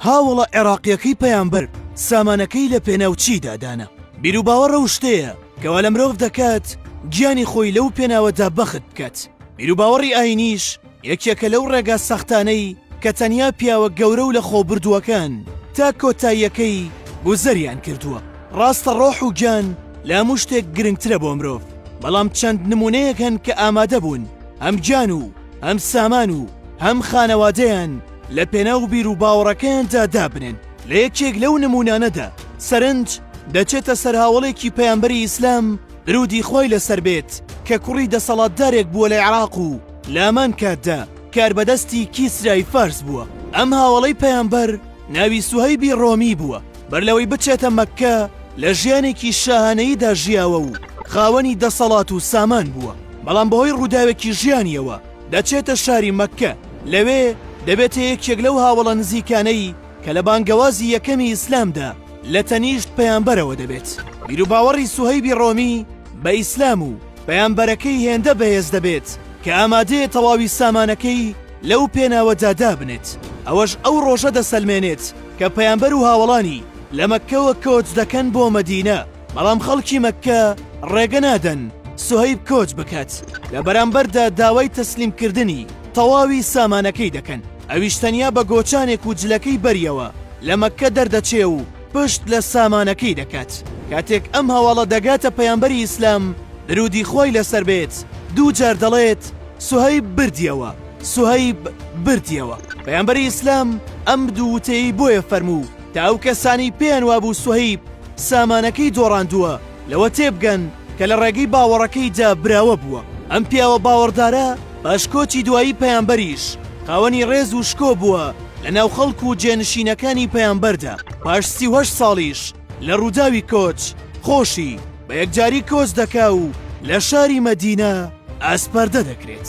هاوڵە عێراقیەکەی پەیامبەر سامانەکەی لە پێناوچیدا دانا. بیر و باوەڕە و شتەیە کەوا لە مرۆڤ دەکات گیانی خۆی لەو پێناوەدا بەخت بکات. بیر و باوەڕی ئاینیش یەکێکە لەو ڕێگا سەختانەی کە تەنیا پیاوە گەورە و لە خۆبردووەکان تا کۆتاییەکەی گوزەریان کردووە. ڕاستە ڕۆح و گیان لە هەموو شتێک گرنگترە بۆ مرۆڤ، بەڵام چەند نمونەیەک هەن کە ئامادە بوون هەم گیان و هەم سامان و هەم خانەوادەیان لە پێناو بیر و باوەڕەکەیاندا دابنن. لە یەکێک لەو نمونانەدا سەرنج دەچێتە سەرهاوڵێکی پەیامبەری ئیسلام درودی خۆی لەسەر بێت کە کوڕی دەسەڵاتدارێک بووە لە عێراق و لە هەمان کاتدا کاربەدەستی کیسرای فارس بووە. ئەم هاوڵەی پەیامبەر ناوی سوهەیبی ڕۆمی بووە. بەرلەوەی بچێتە مەککە لە ژیانێکی شاهانەییدا ژیاوە و خاوەنی دەسەڵات و سامان بووە، بەڵام بەهۆی ڕووداوێکی ژیانیەوە دەچێتە شاری مەککە. لەوێ دەبێتە یەکێک لەو هاوڵە نزیکانەی کە لە بانگەوازی یەکەمی ئیسلامدا لە تەنیشت پەیامبەرەوە دەبێت. بیر و باوەڕی سوهەیبی ڕۆمی بە ئیسلام و پەیامبەرەکەی هێندە بەهێز دەبێت کە ئامادەیە تەواوی سامانەکەی لەو پێناوەدا دابنێت. ئەوەش ئەو ڕۆژە دەسەلمێنێت کە پەیامبەر و هاوڵانی لە مەککەوە کۆچ دەکەن بۆ مەدینە، بەڵام خەڵکی مەککە ڕێگە نادەن سوهەیب کۆچ بکات. لە بەرامبەردا داوای تەسلیمکردنی تەواوی سامانەکەی دەکەن. ئەویش تەنیا بە گۆچانێک و جلەکەی بەریەوە لە مەککە دەردەچێ و پشت لە سامانەکەی دەکات. کاتێک ئەم هەواڵە دەگاتە پەیامبەری ئیسلام درودی خۆی لەسەر بێت، دوو جار دەڵێت سوهەیب بردیەوە، سوهەیب بردیەوە. پەیامبەری ئیسلام ئەم دوو وتەی بۆیە فەرموو تا ئەو کەسانی پێیان وابوو سوهەیب سامانەکەی دۆڕاندووە لەوە تێبگەن کە لە ڕێگەی باوەڕەکەیدا براوە بووە. ئەم پیاوە باوەڕدارە باشکۆچی دوایی پەیامبەریش خاوەنی ڕێز و شکۆ بووە لە ناو خەڵک و جێنشینەکانی پەیامبەردا. پاش 38 ساڵیش لە ڕووداوی کۆچ خۆشی بە یەکجاری کۆچ دەکا و لە شاری مەدینە ئاسپەردە دەکرێت.